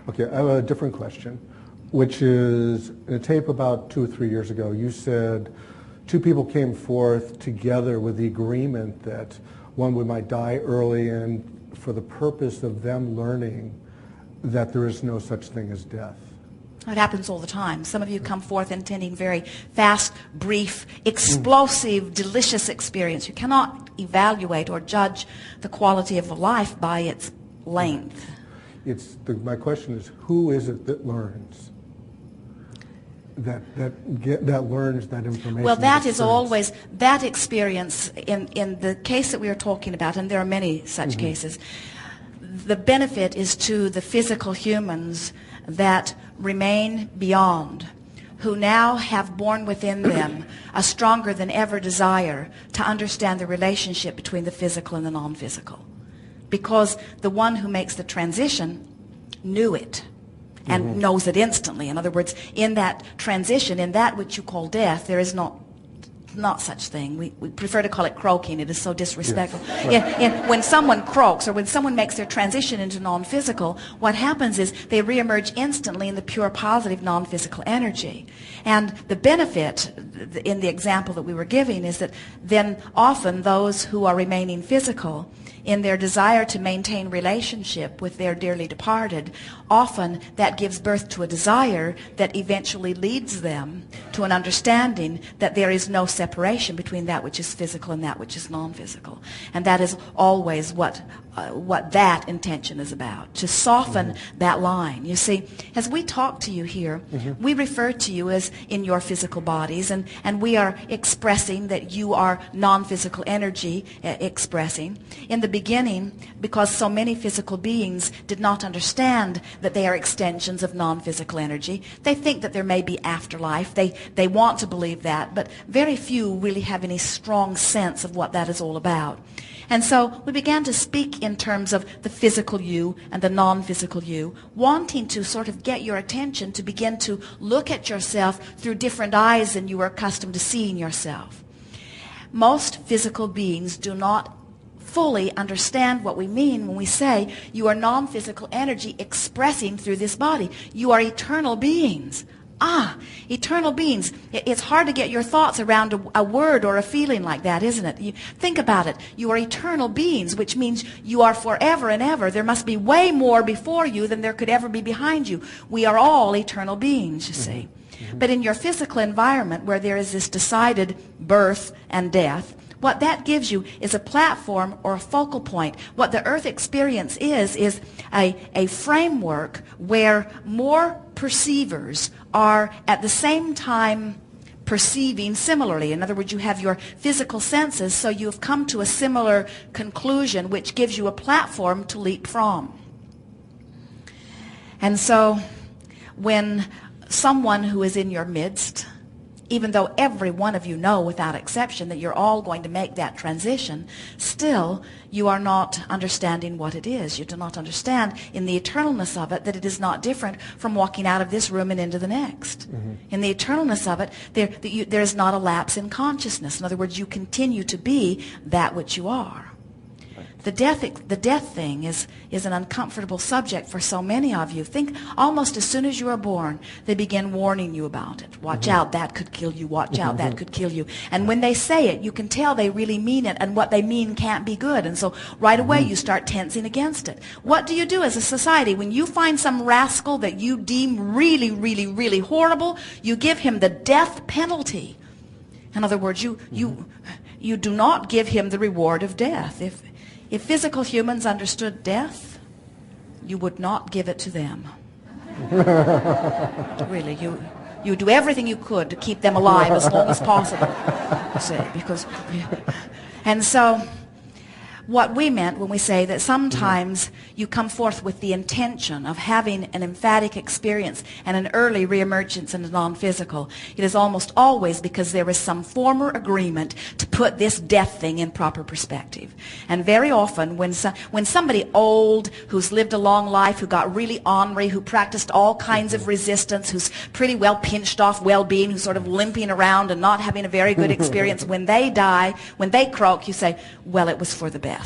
Okay, I have a different question, which is, in a tape about 2 or 3 years ago, you said two people came forth together with the agreement that one might die early, and for the purpose of them learning that there is no such thing as death. It happens all the time. Some of you come forth intending very fast, brief, explosive, delicious experience. You cannot evaluate or judge the quality of a life by its length. My question is, who is it that learns? That learns that information? Well, that is always, that experience, in the case that we are talking about, and there are many such cases, the benefit is to the physical humans that remain beyond, who now have born within them a stronger than ever desire to understand the relationship between the physical and the non-physical. Because the one who makes the transition knew it and knows it instantly. In other words, in that transition, in that which you call death, there is not such thing. We prefer to call it croaking. It is so disrespectful. Yes. When someone croaks or when someone makes their transition into non-physical, what happens is they reemerge instantly in the pure positive non-physical energy. And the benefit in the example that we were giving is that then often those who are remaining physical, in their desire to maintain relationship with their dearly departed, often that gives birth to a desire that eventually leads them to an understanding that there is no separation between that which is physical and that which is non-physical. And that is always what that intention is about, to soften that line. You see, as we talk to you here, we refer to you as in your physical bodies, and we are expressing that you are non-physical energy expressing. In the beginning, because so many physical beings did not understand that they are extensions of non-physical energy, they think that there may be afterlife. They want to believe that, but very few really have any strong sense of what that is all about. And so we began to speak in terms of the physical you and the non-physical you, wanting to sort of get your attention to begin to look at yourself through different eyes than you were accustomed to seeing yourself. Most physical beings do not fully understand what we mean when we say you are non-physical energy expressing through this body. You are eternal beings. Eternal beings. It's hard to get your thoughts around a word or a feeling like that, isn't it? Think about it. You are eternal beings, which means you are forever and ever. There must be way more before you than there could ever be behind you. We are all eternal beings, you see. But in your physical environment, where there is this decided birth and death, what that gives you is a platform or a focal point. What the earth experience is a framework where more perceivers are at the same time perceiving similarly. In other words, you have your physical senses, so you have come to a similar conclusion, which gives you a platform to leap from. And so when someone who is in your midst, even though every one of you know without exception that you're all going to make that transition, still you are not understanding what it is. You do not understand in the eternalness of it that it is not different from walking out of this room and into the next. In the eternalness of it, there is not a lapse in consciousness. In other words, you continue to be that which you are. The death thing is an uncomfortable subject for so many of you. Think almost as soon as you are born, they begin warning you about it. Watch out, that could kill you. Watch out, that could kill you. And when they say it, you can tell they really mean it, and what they mean can't be good. And so right away you start tensing against it. What do you do as a society? When you find some rascal that you deem really, really, really horrible, you give him the death penalty. In other words, you do not give him the reward of death. If physical humans understood death, you would not give it to them. Really, you do everything you could to keep them alive as long as possible. And so what we meant when we say that sometimes you come forth with the intention of having an emphatic experience and an early reemergence in the non-physical, it is almost always because there is some former agreement to put this death thing in proper perspective. And very often when somebody old who's lived a long life, who got really ornery, who practiced all kinds of resistance, who's pretty well pinched off well-being, who's sort of limping around and not having a very good experience, when they die, when they croak, you say, well, it was for the best.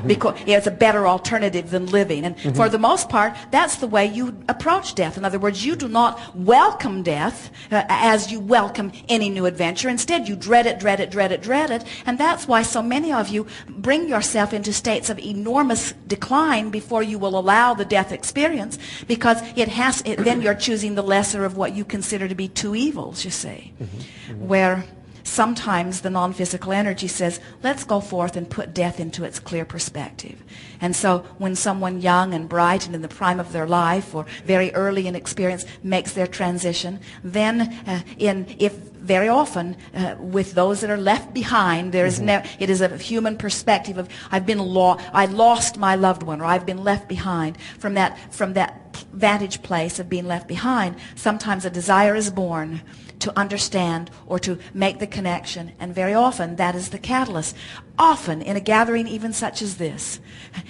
because it's a better alternative than living. And for the most part, that's the way you approach death. In other words, you do not welcome death as you welcome any new adventure. Instead, you dread it, dread it, dread it, dread it. And that's why so many of you bring yourself into states of enormous decline before you will allow the death experience, because then you're choosing the lesser of what you consider to be two evils, you see. Where sometimes the non-physical energy says, let's go forth and put death into its clear perspective. And so when someone young and bright and in the prime of their life, or very early in experience, makes their transition, then very often with those that are left behind, there is it is a human perspective of I lost my loved one, or I've been left behind. From that vantage place of being left behind, sometimes a desire is born to understand or to make the connection, and very often that is the catalyst. Often in a gathering even such as this,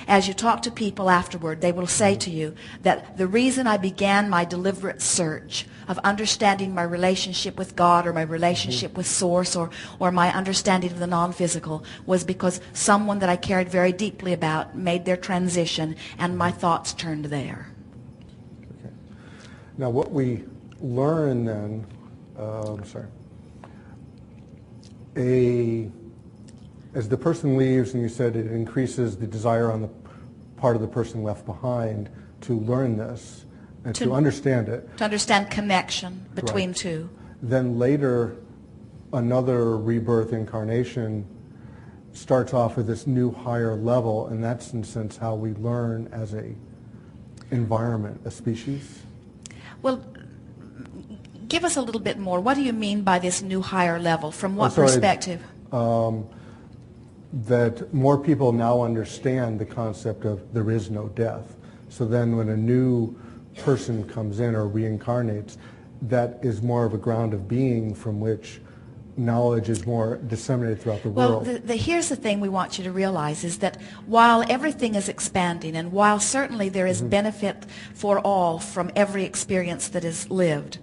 as you talk to people afterward, they will say to you that the reason I began my deliberate search of understanding my relationship with God, or my relationship with Source, or my understanding of the non-physical, was because someone that I cared very deeply about made their transition, and my thoughts turned there. Okay. Now what we learn then, as the person leaves, and you said it increases the desire on the part of the person left behind to learn this and to understand it. To understand connection between two. Then later, another rebirth incarnation starts off with this new higher level, and that's in a sense how we learn as a environment, a species. Well, give us a little bit more. What do you mean by this new higher level? From what perspective? That more people now understand the concept of there is no death. So then when a new person comes in or reincarnates, that is more of a ground of being from which knowledge is more disseminated throughout the world. Well, here's the thing we want you to realize is that while everything is expanding, and while certainly there is benefit for all from every experience that is lived,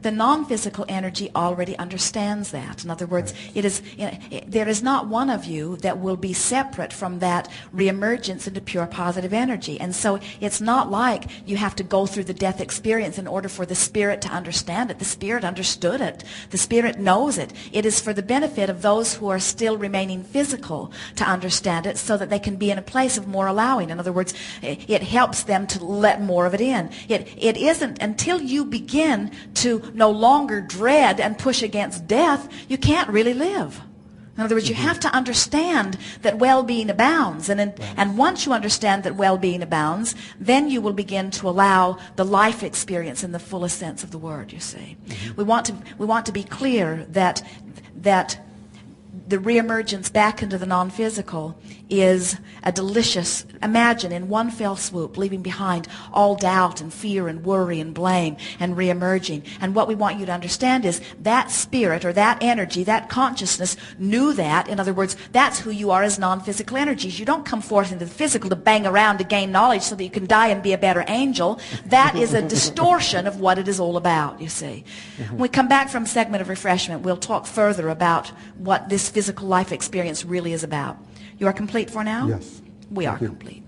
the non-physical energy already understands that. In other words, there is not one of you that will be separate from that reemergence into pure positive energy. And so it's not like you have to go through the death experience in order for the spirit to understand it. The spirit understood it. The spirit knows it. It is for the benefit of those who are still remaining physical to understand it, so that they can be in a place of more allowing. In other words, it helps them to let more of it in. It isn't until you begin to no longer dread and push against death, you can't really live. In other words, you have to understand that well-being abounds. And once you understand that well-being abounds, then you will begin to allow the life experience in the fullest sense of the word, you see. We want to be clear that the reemergence back into the non-physical is a delicious, imagine in one fell swoop, leaving behind all doubt and fear and worry and blame, and reemerging. And what we want you to understand is that spirit, or that energy, that consciousness knew that. In other words, that's who you are as non-physical energies. You don't come forth into the physical to bang around to gain knowledge so that you can die and be a better angel. That is a distortion of what it is all about, you see. When we come back from segment of refreshment, we'll talk further about what this physical life experience really is about. You are complete for now? Yes. We are complete.